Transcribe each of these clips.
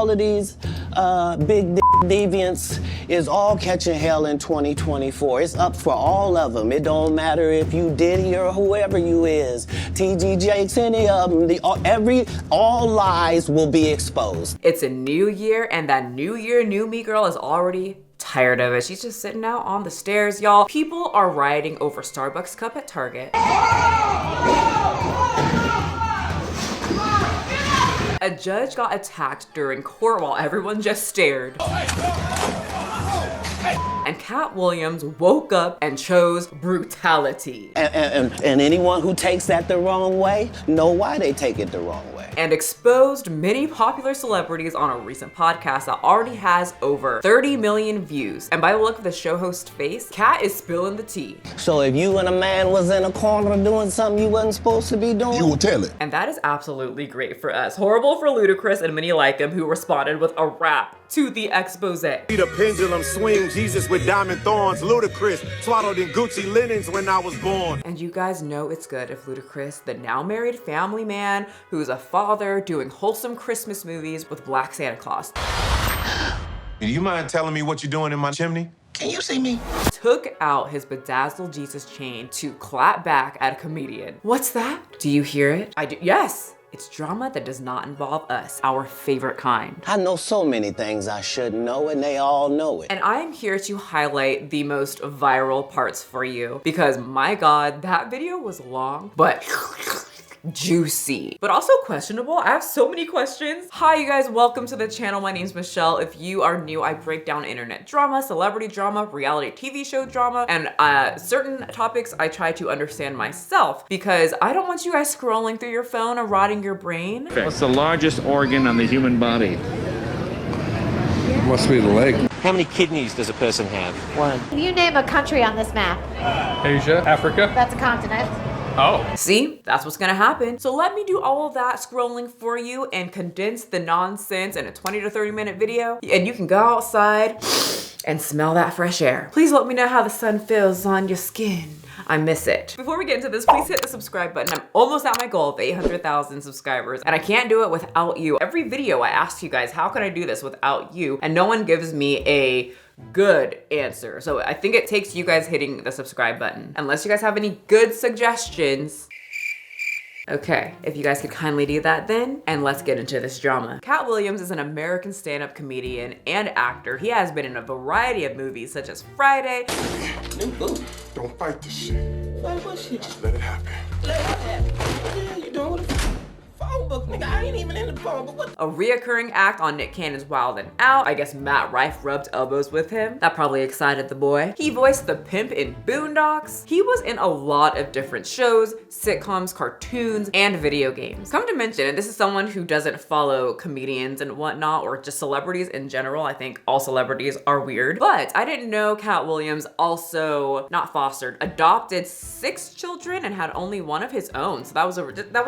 all of these big deviants is all catching hell in 2024. It's up for all of them. It don't matter if you Diddy or whoever you is, TG Jakes, any of them. All lies will be exposed. It's a new year, and that new year, new me girl is already tired of it. She's just sitting out on the stairs, y'all. People are rioting over Starbucks cup at Target. A judge got attacked during court while everyone just stared. And Cat Williams woke up and chose brutality. And anyone who takes that the wrong way know why they take it the wrong way. And exposed many popular celebrities on a recent podcast that already has over 30 million views. And by the look of the show host face, Cat is spilling the tea. So if you and a man was in a corner doing something you wasn't supposed to be doing, you will tell it. And that is absolutely great for us. Horrible for Ludacris and many like him who responded with a rap to the expose. The pendulum swing, Jesus with diamond thorns, Ludacris swaddled in Gucci linens when I was born. And you guys know it's good if Ludacris, the now married family man who's a father doing wholesome Christmas movies with Black Santa Claus. Do you mind telling me what you're doing in my chimney? can you see me? Took out his bedazzled Jesus chain to clap back at a comedian. What's that? Do you hear it? I do, yes. It's drama that does not involve us, our favorite kind. I know so many things I shouldn't know, and they all know it. And I am here to highlight the most viral parts for you because my God, that video was long, but juicy, but also questionable. I have so many questions. Hi, you guys, welcome to the channel. My name's Michelle. If you are new, I break down internet drama, celebrity drama, reality TV show drama, and certain topics I try to understand myself because I don't want you guys scrolling through your phone or rotting your brain. What's the largest organ on the human body? Must be the leg. How many kidneys does a person have? One. You name a country on this map. Asia, Africa. That's a continent. Oh. See, that's what's gonna happen. So let me do all of that scrolling for you and condense the nonsense in a 20 to 30 minute video. And you can go outside and smell that fresh air. Please let me know how the sun feels on your skin. I miss it. Before we get into this, please hit the subscribe button. I'm almost at my goal of 800,000 subscribers and I can't do it without you. Every video I ask you guys, how can I do this without you? And no one gives me a good answer. So I think it takes you guys hitting the subscribe button. Unless you guys have any good suggestions. Okay, if you guys could kindly do that then, and let's get into this drama. Cat Williams is an American stand-up comedian and actor. He has been in a variety of movies such as Friday. Don't fight this shit. Fight what shit? Just let it happen. Let it happen. What the hell you doing with the phone book, nigga? I ain't even in the phone book. What? A reoccurring act on Nick Cannon's Wild and Out. I guess Matt Rife rubbed elbows with him. That probably excited the boy. He voiced the pimp in Boondocks. He was in a lot of different shows, sitcoms, cartoons, and video games. Come to mention, and this is someone who doesn't follow comedians and whatnot, or just celebrities in general. I think all celebrities are weird, but I didn't know Cat Williams also not fostered, adopted 6 children and had only one of his own. So that was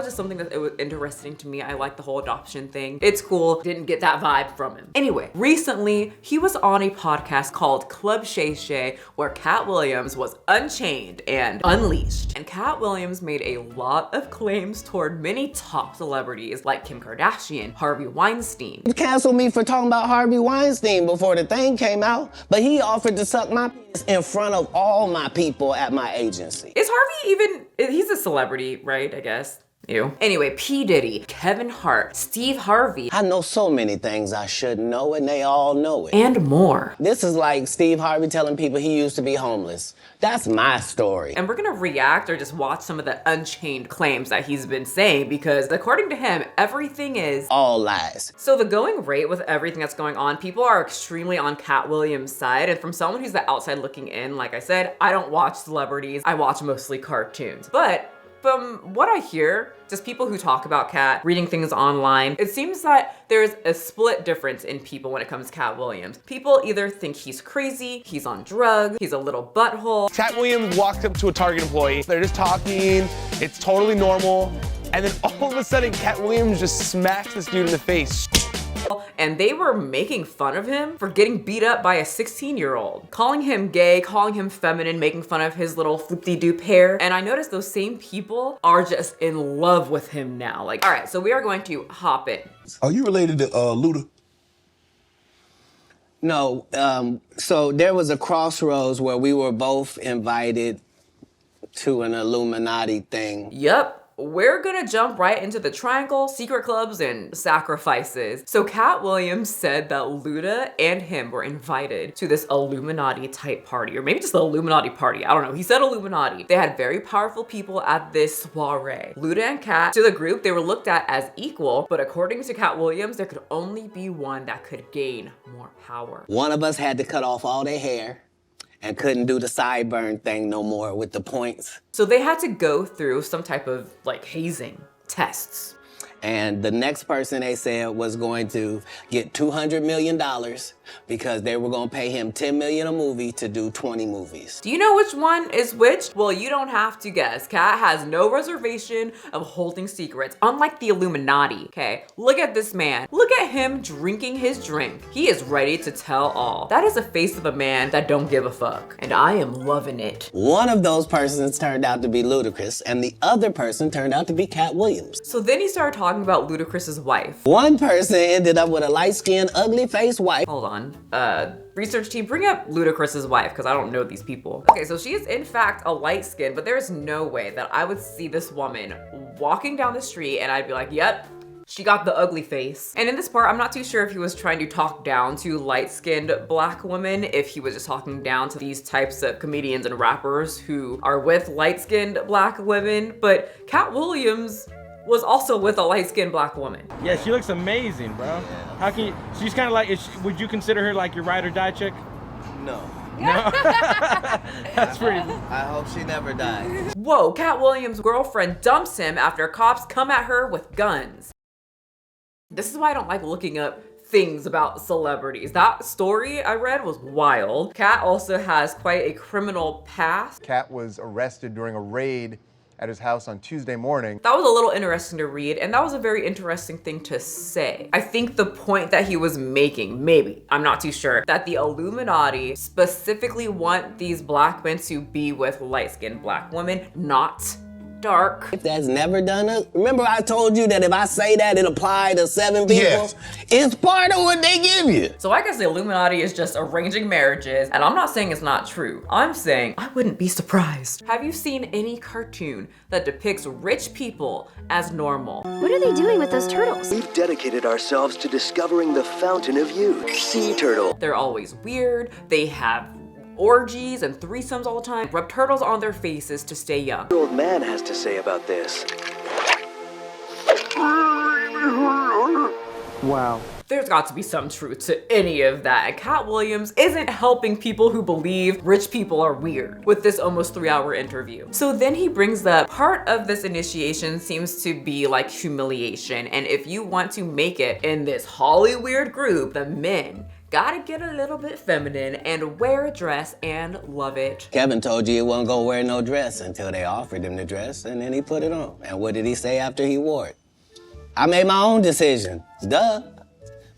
just something that it was interesting to me. I like the whole adoption thing. It's cool. Didn't get that vibe from him. Anyway, recently he was on a podcast called Club Shay Shay where Cat Williams was unchained and unleashed. And Cat Williams made a lot of claims toward many top celebrities like Kim Kardashian, Harvey Weinstein. You canceled me for talking about Harvey Weinstein before the thing came out, but he offered to suck my penis in front of all my people at my agency. Is Harvey even, he's a celebrity, right? I guess. Ew. Anyway, P. Diddy, Kevin Hart, Steve Harvey. I know so many things I shouldn't know, and they all know it. And more. This is like Steve Harvey telling people he used to be homeless. That's my story. And we're gonna react or just watch some of the unchained claims that he's been saying because according to him, everything is all lies. So the going rate with everything that's going on, people are extremely on Cat Williams' side. And from someone who's the outside looking in, like I said, I don't watch celebrities. I watch mostly cartoons. But from what I hear, just people who talk about Cat, reading things online, it seems that there's a split difference in people when it comes to Cat Williams. People either think he's crazy, he's on drugs, he's a little butthole. Cat Williams walks up to a Target employee, they're just talking, it's totally normal, and then all of a sudden Cat Williams just smacks this dude in the face. And they were making fun of him for getting beat up by a 16-year-old, calling him gay, calling him feminine, making fun of his little floop-de-doop hair. And I noticed those same people are just in love with him now. Like, all right, so we are going to hop in. Are you related to Luda? No, so there was a crossroads where we were both invited to an Illuminati thing. Yep. We're gonna jump right into the triangle, secret clubs, and sacrifices. So Cat Williams said that Luda and him were invited to this Illuminati type party, or maybe just the Illuminati party, I don't know. He said Illuminati. They had very powerful people at this soiree. Luda and Cat, to the group, they were looked at as equal, but according to Cat Williams, there could only be one that could gain more power. One of us had to cut off all their hair and couldn't do the sideburn thing no more with the points. So they had to go through some type of like hazing tests. And the next person they said was going to get $200 million because they were gonna pay him $10 million a movie to do 20 movies. Do you know which one is which? Well, you don't have to guess. Cat has no reservation of holding secrets, unlike the Illuminati, okay? Look at this man. Look at him drinking his drink. He is ready to tell all. That is the face of a man that don't give a fuck. And I am loving it. One of those persons turned out to be Ludacris, and the other person turned out to be Cat Williams. So then he started talking about Ludacris's wife. One person ended up with a light-skinned, ugly-faced wife. Hold on. Research team, bring up Ludacris's wife, because I don't know these people. Okay, so she is in fact a light skin, but there is no way that I would see this woman walking down the street and I'd be like, yep, she got the ugly face. And in this part, I'm not too sure if he was trying to talk down to light-skinned black women, if he was just talking down to these types of comedians and rappers who are with light-skinned black women, but Cat Williams was also with a light-skinned black woman. Yeah, she looks amazing, bro. How can you, she's kind of like, would you consider her like your ride or die chick? No. No? That's pretty. I hope she never dies. Whoa, Cat Williams' girlfriend dumps him after cops come at her with guns. This is why I don't like looking up things about celebrities. That story I read was wild. Cat also has quite a criminal past. Cat was arrested during a raid at his house on Tuesday morning. That was a little interesting to read, and that was a very interesting thing to say. I think the point that he was making, maybe, I'm not too sure, that the Illuminati specifically want these black men to be with light-skinned black women, not dark. If that's never done it, remember I told you that if I say that it applied to 7 people? Yes. It's part of what they give you. So I guess the Illuminati is just arranging marriages, and I'm not saying it's not true. I'm saying I wouldn't be surprised. Have you seen any cartoon that depicts rich people as normal? What are they doing with those turtles? We've dedicated ourselves to discovering the fountain of youth, sea turtle. They're always weird, they have orgies and threesomes all the time, rub turtles on their faces to stay young. The old man has to say about this. Wow. There's got to be some truth to any of that, and Cat Williams isn't helping people who believe rich people are weird with this almost 3-hour interview. So then he brings up part of this initiation seems to be like humiliation, and if you want to make it in this Holly weird group, the men gotta get a little bit feminine and wear a dress and love it. Kevin told you he wasn't gonna wear no dress until they offered him the dress, and then he put it on. And what did he say after he wore it? I made my own decision, duh.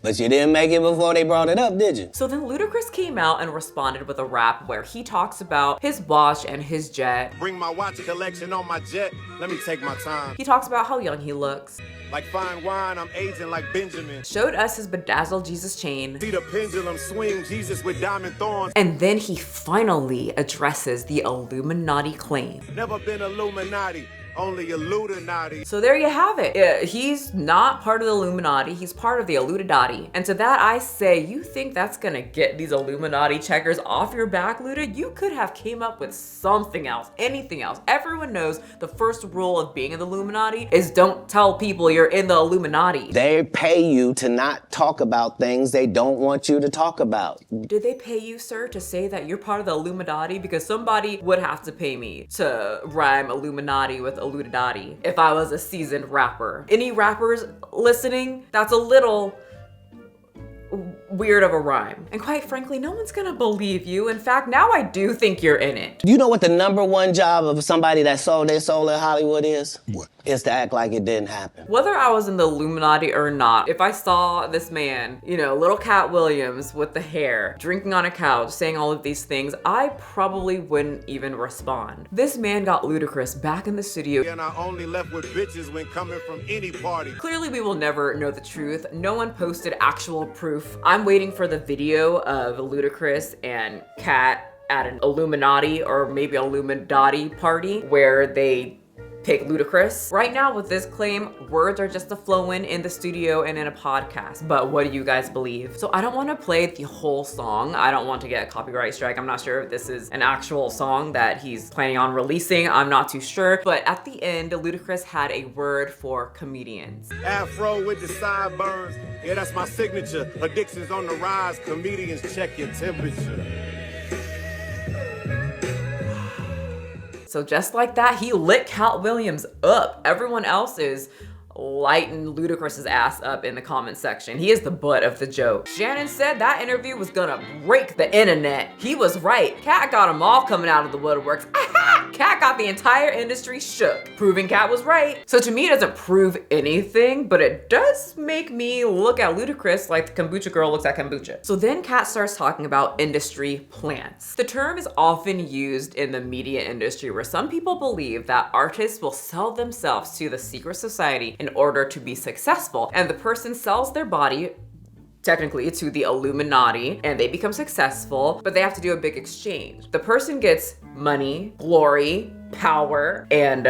But you didn't make it before they brought it up, did you? So then Ludacris came out and responded with a rap where he talks about his watch and his jet. Bring my watch collection on my jet. Let me take my time. He talks about how young he looks. Like fine wine, I'm aging like Benjamin. Showed us his bedazzled Jesus chain. See the pendulum swing, Jesus with diamond thorns. And then he finally addresses the Illuminati claim. Never been Illuminati. Only Illuminati. So there you have it. He's not part of the Illuminati, he's part of the Illuminati. And to that I say, you think that's gonna get these Illuminati checkers off your back, Luda? You could have came up with something else, anything else. Everyone knows the first rule of being in the Illuminati is don't tell people you're in the Illuminati. They pay you to not talk about things they don't want you to talk about. Did they pay you, sir, to say that you're part of the Illuminati? Because somebody would have to pay me to rhyme Illuminati with Illuminati if I was a seasoned rapper. Any rappers listening? That's a little weird of a rhyme. And quite frankly, no one's gonna believe you. In fact, now I do think you're in it. You know what the #1 job of somebody that sold their soul in Hollywood is? What? Is to act like it didn't happen. Whether I was in the Illuminati or not, if I saw this man, you know, little Cat Williams with the hair, drinking on a couch, saying all of these things, I probably wouldn't even respond. This man got Ludacris back in the studio. And I only left with bitches when coming from any party. Clearly we will never know the truth. No one posted actual proof. I'm waiting for the video of Ludacris and Kat at an Illuminati or maybe Illuminati party where they pick Ludacris. Right now with this claim, words are just a flowing in the studio and in a podcast. But what do you guys believe? So I don't want to play the whole song. I don't want to get a copyright strike. I'm not sure if this is an actual song that he's planning on releasing. I'm not too sure. But at the end, Ludacris had a word for comedians. Afro with the sideburns. Yeah, that's my signature. Addictions on the rise. Comedians check your temperature. So just like that, he lit Cat Williams up. Everyone else is lighting Ludacris's ass up in the comment section. He is the butt of the joke. Shannon said that interview was gonna break the internet. He was right. Cat got them all coming out of the woodworks. Cat got the entire industry shook, proving Cat was right. So to me, it doesn't prove anything, but it does make me look at Ludacris like the kombucha girl looks at kombucha. So then Cat starts talking about industry plants. The term is often used in the media industry where some people believe that artists will sell themselves to the secret society in order to be successful, and the person sells their body technically to the Illuminati and they become successful, but they have to do a big exchange. The person gets money, glory, power, and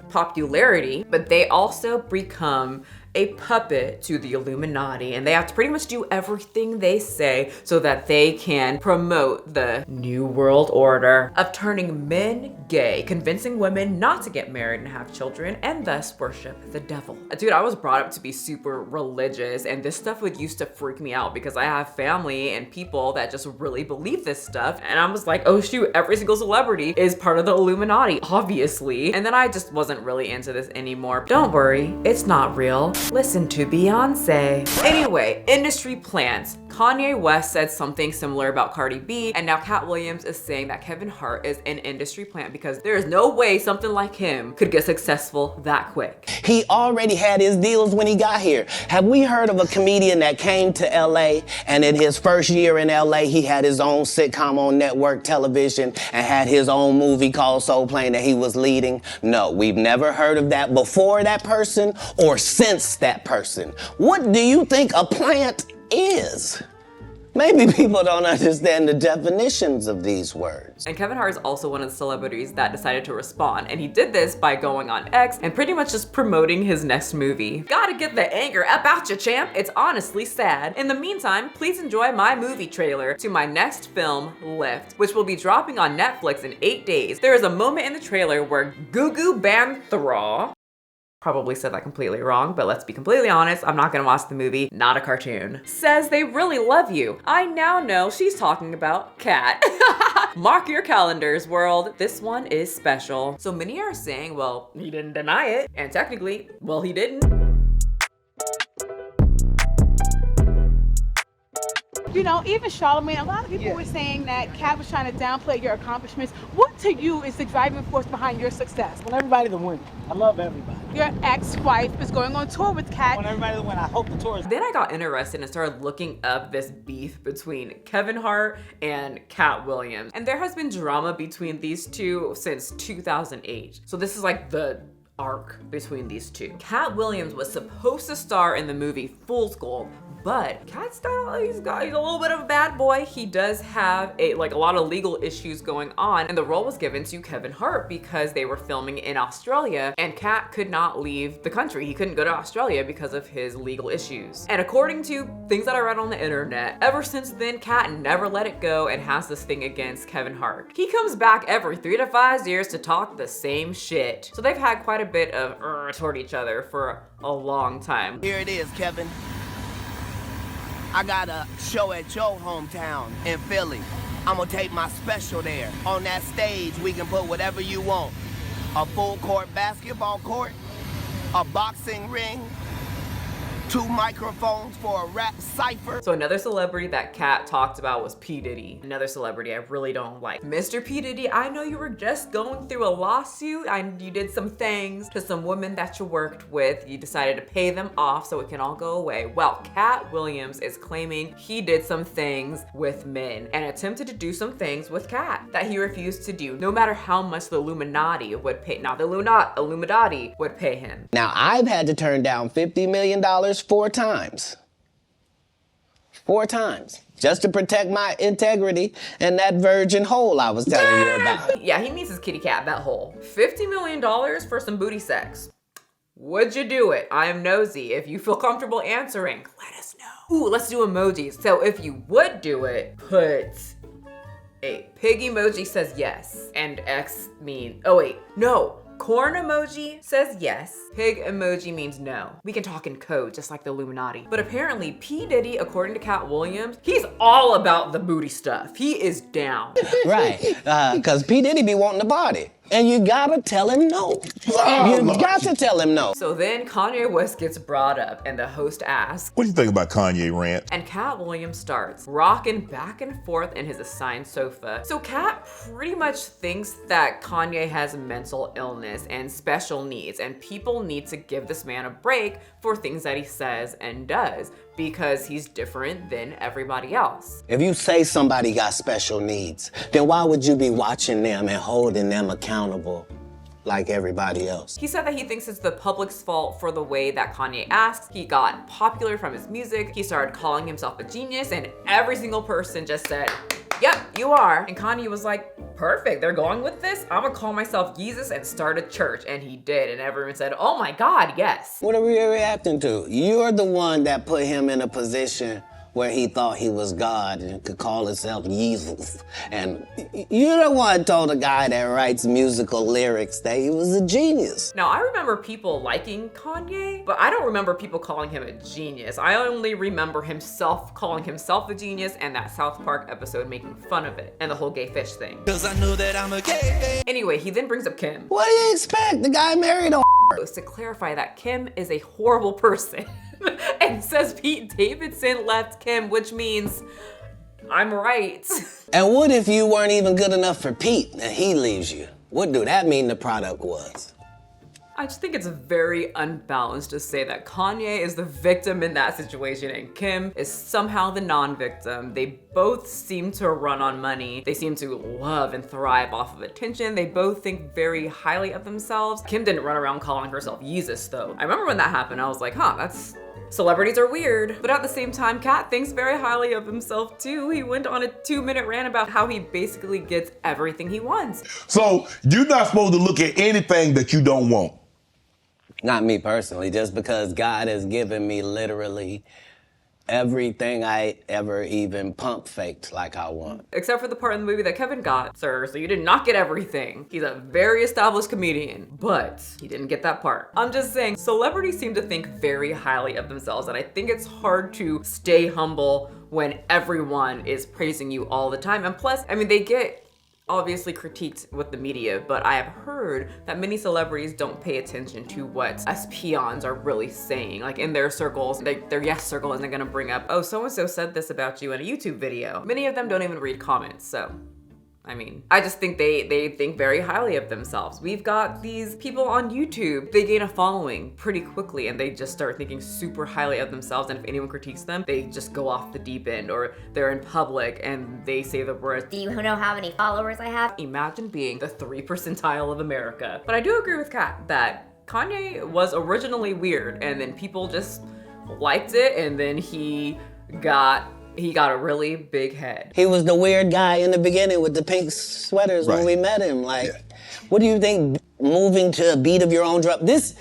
popularity, but they also become a puppet to the Illuminati, and they have to pretty much do everything they say so that they can promote the new world order of turning men gay, convincing women not to get married and have children, and thus worship the devil. Dude, I was brought up to be super religious, and this stuff would used to freak me out because I have family and people that just really believe this stuff, and I was like, oh shoot, every single celebrity is part of the Illuminati, obviously. And then I just wasn't really into this anymore. Don't worry, it's not real. Listen to Beyonce. Anyway, industry plants. Kanye West said something similar about Cardi B, and now Cat Williams is saying that Kevin Hart is an industry plant because there is no way something like him could get successful that quick. He already had his deals when he got here. Have we heard of a comedian that came to LA and in his first year in LA, he had his own sitcom on network television and had his own movie called Soul Plane that he was leading? No, we've never heard of that before that person or since that person. What do you think a plant is? Maybe people don't understand the definitions of these words. And Kevin Hart is also one of the celebrities that decided to respond, and he did this by going on X and pretty much just promoting his next movie. Gotta get the anger up out ya, champ. It's honestly sad. In the meantime, please enjoy my movie trailer to my next film, Lift, which will be dropping on Netflix in 8 days. There is a moment in the trailer where Gugu Banthra, probably said that completely wrong, but let's be completely honest, I'm not gonna watch the movie, not a cartoon, says they really love you. I now know she's talking about Cat. Mark your calendars, world. This one is special. So many are saying, well, he didn't deny it. And technically, well, he didn't. You know, even Charlamagne, a lot of people were saying that Cat was trying to downplay your accomplishments. What to you is the driving force behind your success? I want everybody to win. I love everybody. Your ex-wife is going on tour with Cat. I want everybody to win. I hope the tour is... Then I got interested and started looking up this beef between Kevin Hart and Cat Williams. And there has been drama between these two since 2008. So this is like the arc between these two. Cat Williams was supposed to star in the movie Fool's Gold, but Cat's style, he's a little bit of a bad boy. He does have a lot of legal issues going on, and the role was given to Kevin Hart because they were filming in Australia, and Cat could not leave the country. He couldn't go to Australia because of his legal issues. And according to things that I read on the internet, ever since then, Cat never let it go and has this thing against Kevin Hart. He comes back every 3 to 5 years to talk the same shit. So they've had quite a bit of toward each other for a long time. Here it is, Kevin. I got a show at your hometown in Philly. I'm gonna take my special there. On that stage, we can put whatever you want. A full court basketball court, a boxing ring, 2 microphones for a rap cipher. So another celebrity that Cat talked about was P. Diddy. Another celebrity I really don't like. Mr. P. Diddy, I know you were just going through a lawsuit and you did some things to some women that you worked with. You decided to pay them off so it can all go away. Well, Cat Williams is claiming he did some things with men and attempted to do some things with Cat that he refused to do, no matter how much the Illuminati would pay. Now, the Illuminati would pay him. Now, I've had to turn down $50 million 4 times. 4 times. Just to protect my integrity and that virgin hole I was telling you about. Yeah, he means his kitty cat, that hole. $50 million for some booty sex. Would you do it? I am nosy. If you feel comfortable answering, let us know. Ooh, let's do emojis. So if you would do it, put a pig emoji says yes. And X mean, oh wait, no. Corn emoji says yes. Pig emoji means no. We can talk in code, just like the Illuminati. But apparently, P. Diddy, according to Cat Williams, he's all about the booty stuff. He is down. Right, because P. Diddy be wanting the body. And you gotta tell him no. You got to tell him no. So then Kanye West gets brought up and the host asks, what do you think about Kanye rant? And Cat Williams starts rocking back and forth in his assigned sofa. So Cat pretty much thinks that Kanye has mental illness and special needs, and people need to give this man a break for things that he says and does, because he's different than everybody else. If you say somebody got special needs, then why would you be watching them and holding them accountable like everybody else? He said that he thinks it's the public's fault for the way that Kanye asks. He got popular from his music. He started calling himself a genius, and every single person just said, yep, you are. And Kanye was like, perfect, they're going with this? I'm gonna call myself Jesus and start a church. And he did, and everyone said, oh my God, yes. What are we reacting to? You're the one that put him in a position where he thought he was God and could call himself Jesus. And you're the one told a guy that writes musical lyrics that he was a genius. Now, I remember people liking Kanye, but I don't remember people calling him a genius. I only remember himself calling himself a genius and that South Park episode making fun of it and the whole gay fish thing. Cause I know that I'm a gay. Anyway, he then brings up Kim. What do you expect? The guy married a to clarify that Kim is a horrible person. And says Pete Davidson left Kim, which means I'm right. And what if you weren't even good enough for Pete and he leaves you? What do that mean the product was? I just think it's very unbalanced to say that Kanye is the victim in that situation and Kim is somehow the non-victim. They both seem to run on money. They seem to love and thrive off of attention. They both think very highly of themselves. Kim didn't run around calling herself Jesus though. I remember when that happened, I was like, huh, celebrities are weird. But at the same time, Cat thinks very highly of himself too. He went on a 2-minute rant about how he basically gets everything he wants. So you're not supposed to look at anything that you don't want. Not me personally, just because God has given me literally everything I ever even pump faked like I want. Except for the part in the movie that Kevin got, sir, so you did not get everything. He's a very established comedian, but he didn't get that part. I'm just saying, celebrities seem to think very highly of themselves, and I think it's hard to stay humble when everyone is praising you all the time. And plus, I mean, they get obviously critiqued with the media, but I have heard that many celebrities don't pay attention to what us peons are really saying. Like in their circles, their yes circle isn't gonna bring up, oh, so-and-so said this about you in a YouTube video. Many of them don't even read comments, so. I mean, I just think they think very highly of themselves. We've got these people on YouTube, they gain a following pretty quickly and they just start thinking super highly of themselves, and if anyone critiques them, they just go off the deep end, or they're in public and they say the words, do you know how many followers I have? Imagine being the 3 percentile of America. But I do agree with Kat that Kanye was originally weird and then people just liked it, and then he got a really big head. He was the weird guy in the beginning with the pink sweaters when we met him. Like, what do you think moving to a beat of your own drum? This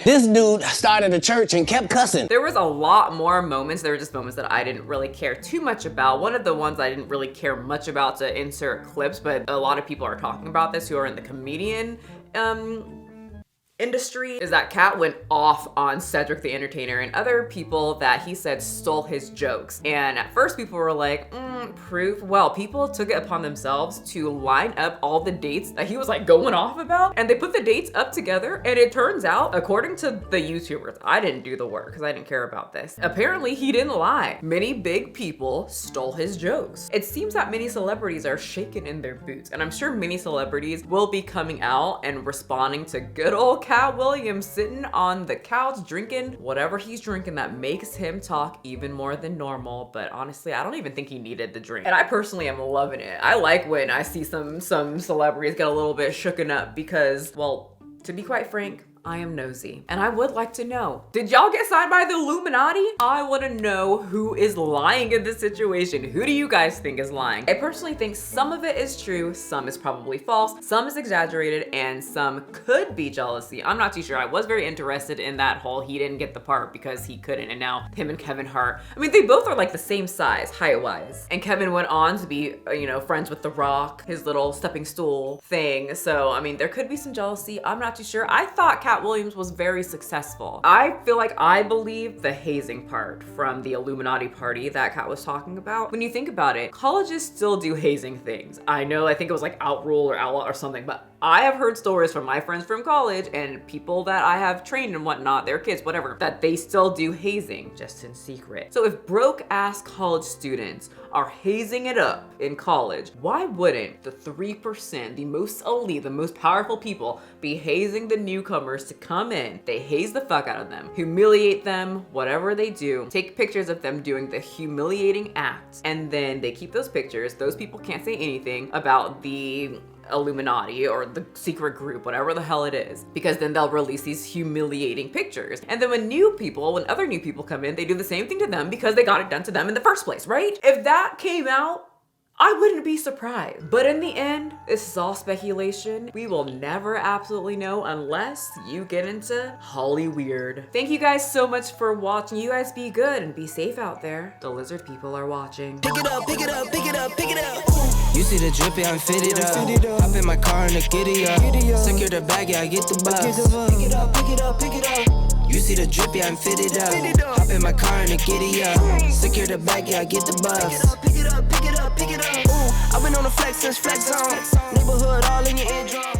dude started a church and kept cussing. There was a lot more moments. There were just moments that I didn't really care too much about. One of the ones I didn't really care much about to insert clips, but a lot of people are talking about this who are in the comedian industry, is that Cat went off on Cedric the Entertainer and other people that he said stole his jokes. And at first people were like, proof? Well, people took it upon themselves to line up all the dates that he was like going off about, and they put the dates up together, and it turns out, according to the YouTubers, I didn't do the work because I didn't care about this, apparently he didn't lie. Many big people stole his jokes. It seems that many celebrities are shaken in their boots, and I'm sure many celebrities will be coming out and responding to good old Cat Williams sitting on the couch drinking whatever he's drinking that makes him talk even more than normal. But honestly, I don't even think he needed the drink. And I personally am loving it. I like when I see some celebrities get a little bit shooken up because, well, to be quite frank, I am nosy, and I would like to know, did y'all get signed by the Illuminati? I want to know who is lying in this situation. Who do you guys think is lying? I personally think some of it is true, some is probably false, some is exaggerated, and some could be jealousy. I'm not too sure. I was very interested in that whole he didn't get the part because he couldn't, and now him and Kevin Hart, I mean, they both are like the same size, height-wise. And Kevin went on to be, you know, friends with The Rock, his little stepping stool thing. So, I mean, there could be some jealousy. I'm not too sure. I thought Cat Williams was very successful. I feel like I believe the hazing part from the Illuminati party that Cat was talking about. When you think about it, colleges still do hazing things. I know, I think it was like outrule or outlaw or something, but I have heard stories from my friends from college and people that I have trained and whatnot, their kids, whatever, that they still do hazing, just in secret. So if broke ass college students are hazing it up in college, why wouldn't the 3%, the most elite, the most powerful people be hazing the newcomers to come in? They haze the fuck out of them, humiliate them, whatever they do, take pictures of them doing the humiliating act, and then they keep those pictures. Those people can't say anything about the Illuminati or the secret group, whatever the hell it is, because then they'll release these humiliating pictures. And then when other new people come in, they do the same thing to them because they got it done to them in the first place, right? If that came out, I wouldn't be surprised. But in the end, this is all speculation. We will never absolutely know unless you get into Hollyweird. Thank you guys so much for watching. You guys be good and be safe out there. The lizard people are watching. Pick it up, pick it up, pick it up, pick it up. You see the drippy, I'm fitted up. Hop in my car and the giddy up. Secure the bag, yeah, I get the bus. Pick it up, pick it up, pick it up. You see the drippy, I'm fitted up. Hop in my car and the giddy up. Secure the bag, yeah, I get the bus. Pick it up, pick it up, pick it up, pick it up. I've been on the flex since flex on. Neighborhood all in your eardrum.